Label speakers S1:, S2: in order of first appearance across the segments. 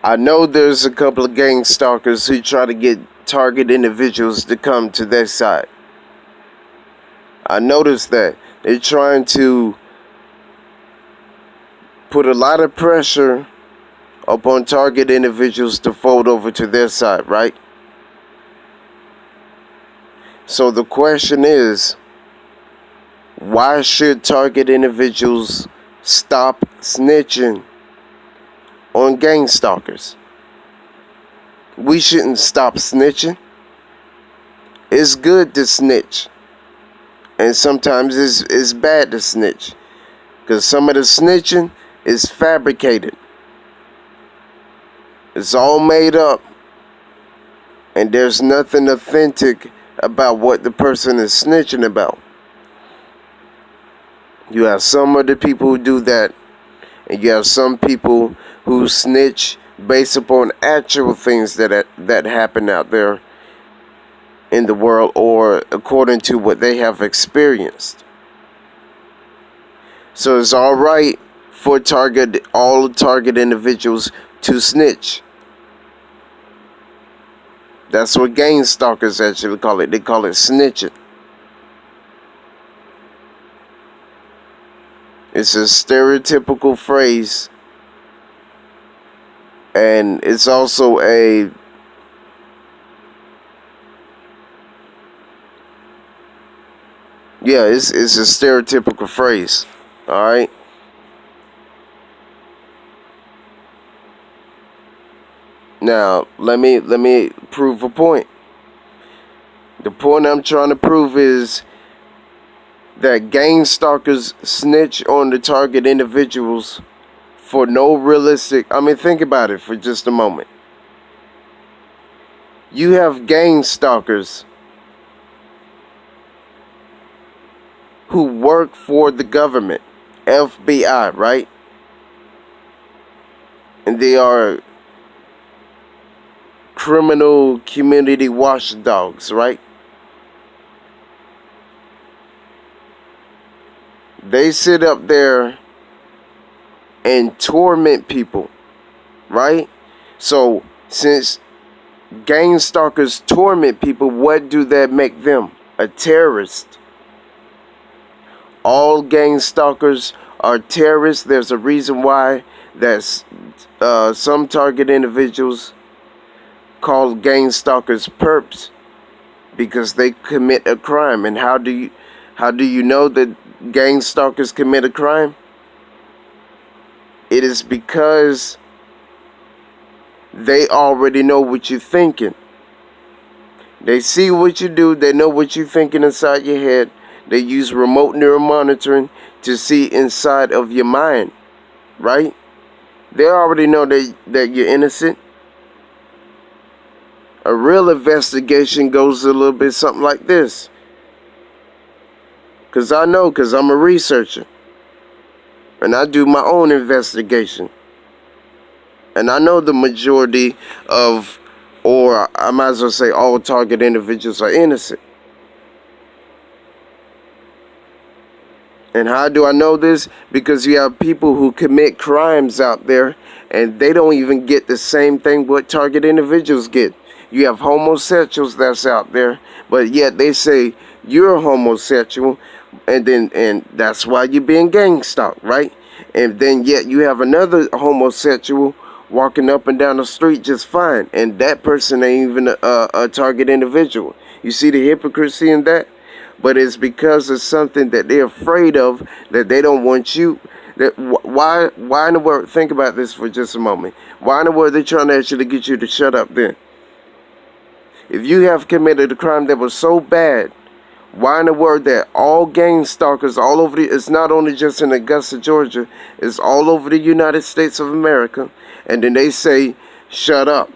S1: I know there's a couple of gang stalkers who try to get target individuals to come to their side. I noticed that they're trying to put a lot of pressure upon target individuals to fold over to their side, right? So the question is, why should target individuals stop snitching on gang stalkers? We shouldn't stop snitching. It's good to snitch, and sometimes it's bad to snitch, because some of the snitching is fabricated. It's all made up, and there's nothing authentic about what the person is snitching about. You have some of the people who do that, and you have some people who snitch based upon actual things that happen out there in the world, or according to what they have experienced. So it's all right for all target individuals to snitch. That's what gang stalkers actually call it. They call it snitching. It's a stereotypical phrase, and it's also it's a stereotypical phrase. All right. Now let me prove a point. The point I'm trying to prove is that gang stalkers snitch on the target individuals for no realistic. Think about it for just a moment. You have gang stalkers who work for the government, FBI, right? And they are criminal community watchdogs, right? They sit up there and torment people, right? So since gang stalkers torment people, what do that make them? A terrorist. All gang stalkers are terrorists. There's a reason why that's some target individuals call gang stalkers perps, because they commit a crime. And how do you know that gang stalkers commit a crime? It is because they already know what you're thinking. They see what you do. They know what you're thinking inside your head. They use remote neural monitoring to see inside of your mind, right? They already know that you're innocent. A real investigation goes a little bit something like this. Because I'm a researcher. And I do my own investigation. And I know the majority of, or I might as well say all target individuals are innocent. And how do I know this? Because you have people who commit crimes out there, and they don't even get the same thing what target individuals get. You have homosexuals that's out there, but yet they say you're a homosexual, and that's why you're being gang stalked, right? And then yet you have another homosexual walking up and down the street just fine, and that person ain't even a target individual. You see the hypocrisy in that? But it's because of something that they're afraid of, that they don't want you. Why in the world? Think about this for just a moment. Why in the world are they trying to actually get you to shut up then? If you have committed a crime that was so bad, why in the world that all gang stalkers all over it's not only just in Augusta, Georgia, it's all over the United States of America, and then they say, shut up.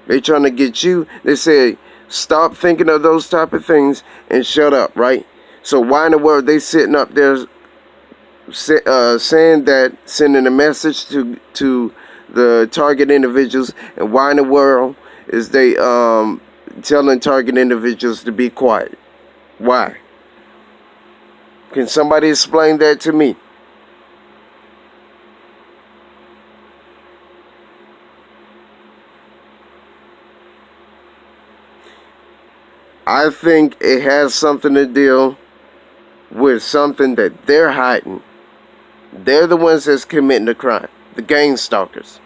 S1: They trying to get you, they say, stop thinking of those type of things and shut up, right? So why in the world they sitting up there saying that, sending a message to the target individuals, and why in the world is they telling target individuals to be quiet? Why? Can somebody explain that to me? I think it has something to deal with something that they're hiding. They're the ones that's committing the crime, the gang stalkers,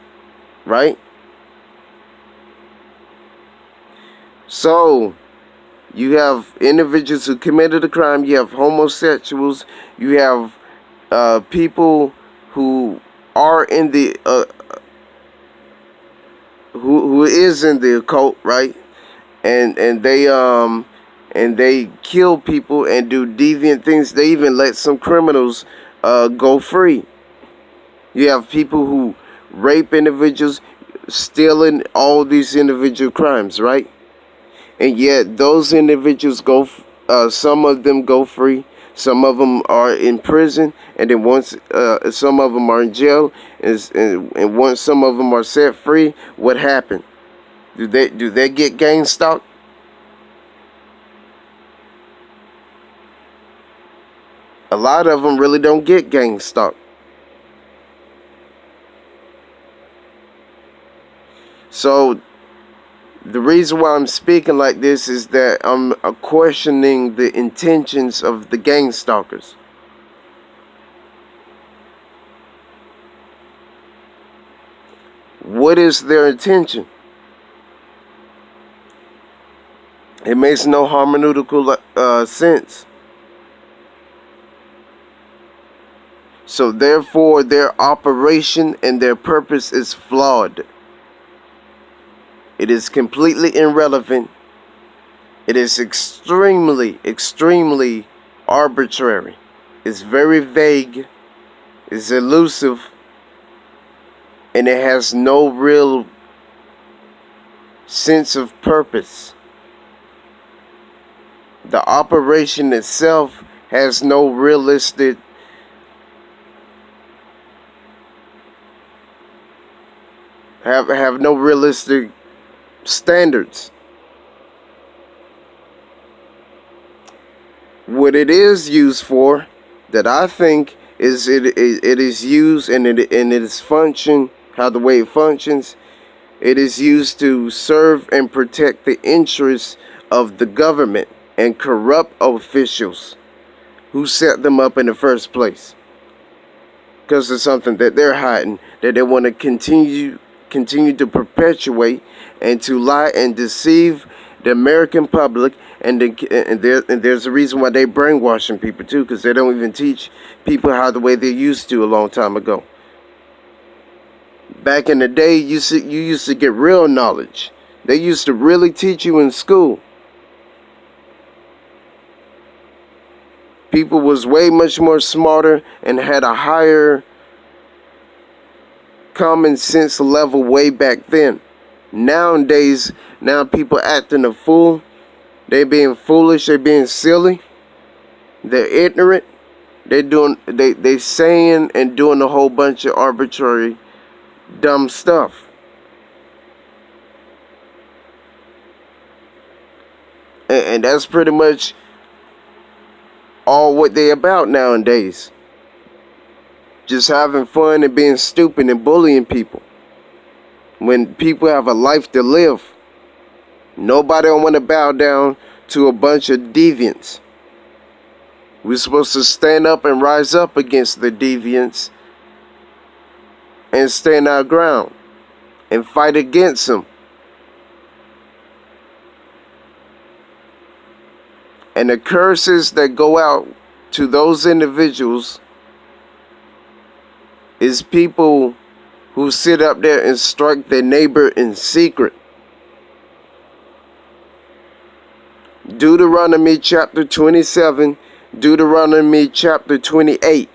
S1: right? So you have individuals who committed a crime. You have homosexuals. You have people who are in the who is in the occult, right? And they kill people and do deviant things. They even let some criminals go free. You have people who rape individuals, stealing all these individual crimes, right? And yet those individuals go. Some of them go free. Some of them are in prison, and then once some of them are in jail, and once some of them are set free, what happened? Do they get gang stalked? A lot of them really don't get gang stalked. So the reason why I'm speaking like this is that I'm questioning the intentions of the gang stalkers. What is their intention? It makes no hermeneutical sense. So therefore, their operation and their purpose is flawed. It is completely irrelevant. It is extremely, extremely arbitrary. It's very vague. It's elusive. And it has no real sense of purpose. The operation itself has no realistic have no realistic standards. What it is used for, that I think is it is used and it is function, how the way it functions, it is used to serve and protect the interests of the government and corrupt officials who set them up in the first place, because it's something that they're hiding, that they want to continue to perpetuate and to lie and deceive the American public. And there's a reason why they brainwashing people too, because they don't even teach people how the way they used to a long time ago. Back in the day, you used to get real knowledge. They used to really teach you in school. People was way much more smarter and had a higher common sense level way back then. Nowadays, now people acting a fool. They being foolish. They being silly. They're ignorant. They saying and doing a whole bunch of arbitrary, dumb stuff. And that's pretty much all what they about nowadays. Just having fun and being stupid and bullying people. When people have a life to live, nobody don't want to bow down to a bunch of deviants. We're supposed to stand up and rise up against the deviants and stand our ground and fight against them. And the curses that go out to those individuals is people who sit up there and strike their neighbor in secret. Deuteronomy chapter 27, Deuteronomy chapter 28.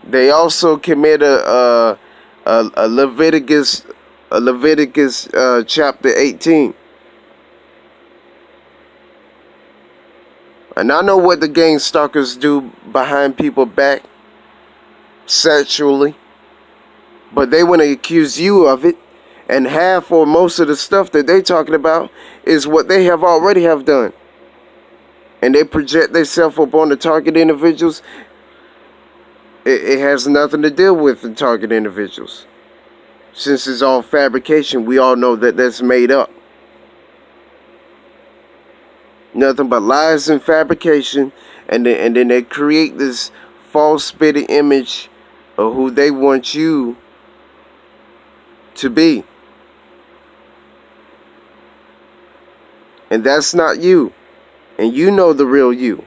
S1: They also commit a Leviticus chapter 18. And I know what the gang stalkers do behind people's back sexually, but they want to accuse you of it. And half or most of the stuff that they talking about is what they have already have done. And they project themselves upon the target individuals. It has nothing to do with the target individuals. Since it's all fabrication, we all know that that's made up. Nothing but lies and fabrication, and then they create this false spitting image of who they want you to be. And that's not you. And you know the real you.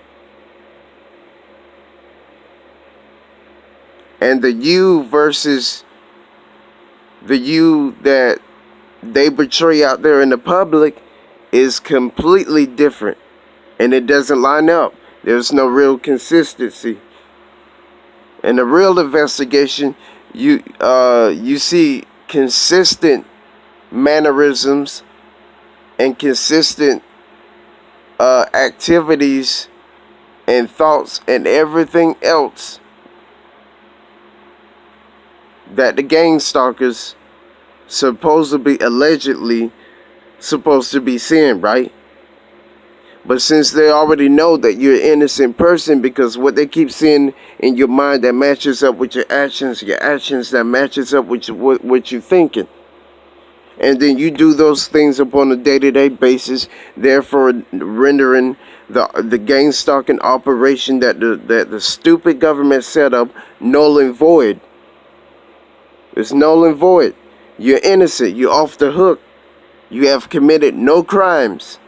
S1: And the you versus the you that they portray out there in the public is completely different. And it doesn't line up. There's no real consistency. In a real investigation, you see consistent mannerisms and consistent activities and thoughts and everything else that the gang stalkers allegedly supposed to be seeing, right? But since they already know that you're an innocent person, because what they keep seeing in your mind that matches up with your actions that matches up with what you're thinking. And then you do those things upon a day-to-day basis, therefore rendering the gang stalking operation that the stupid government set up null and void. It's null and void. You're innocent. You're off the hook. You have committed no crimes.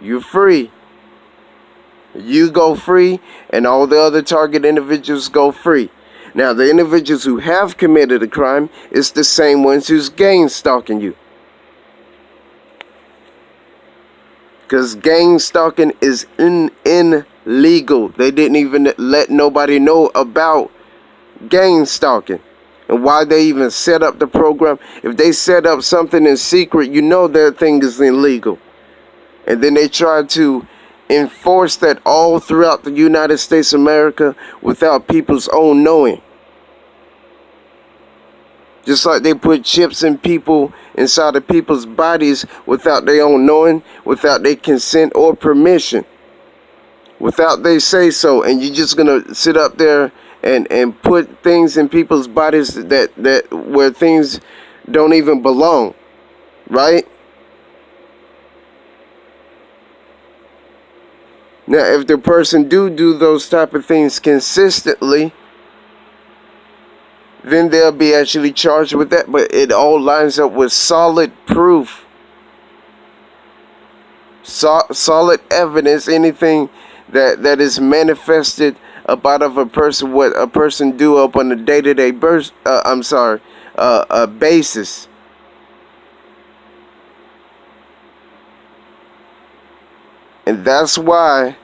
S1: You're free. You go free, and all the other target individuals go free. Now, the individuals who have committed a crime is the same ones who's gang stalking you. Because gang stalking is illegal. They didn't even let nobody know about gang stalking. And why they even set up the program. If they set up something in secret, you know that thing is illegal. And then they try to enforce that all throughout the United States of America without people's own knowing. Just like they put chips in inside of people's bodies without their own knowing, without their consent or permission, without they say so. And you're just gonna sit up there and put things in people's bodies that where things don't even belong, right? Now, if the person do those type of things consistently, then they'll be actually charged with that. But it all lines up with solid proof, solid evidence. Anything that is manifested about of a person, what a person do up on a day-to-day basis. And that's why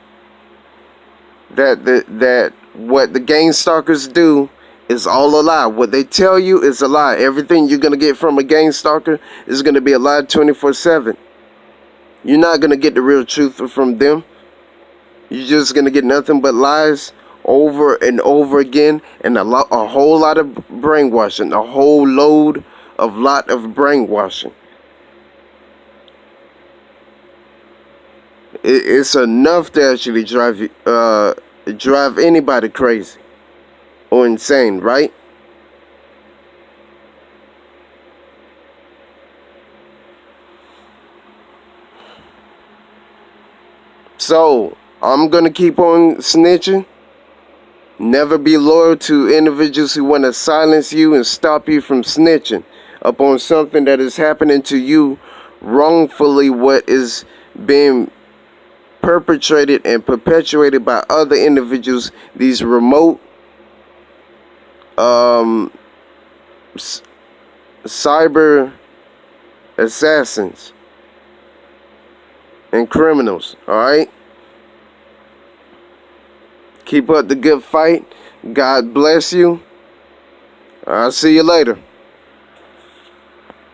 S1: that what the gang stalkers do is all a lie. What they tell you is a lie. Everything you're going to get from a gang stalker is going to be a lie 24/7. You're not going to get the real truth from them. You're just going to get nothing but lies over and over again, and a whole lot of brainwashing, a whole lot of brainwashing. It's enough to actually drive anybody crazy or insane, right? So I'm gonna keep on snitching. Never be loyal to individuals who want to silence you and stop you from snitching upon something that is happening to you wrongfully, what is being perpetrated and perpetuated by other individuals, these remote cyber assassins and criminals. All right, keep up the good fight. God bless you. I'll see you later.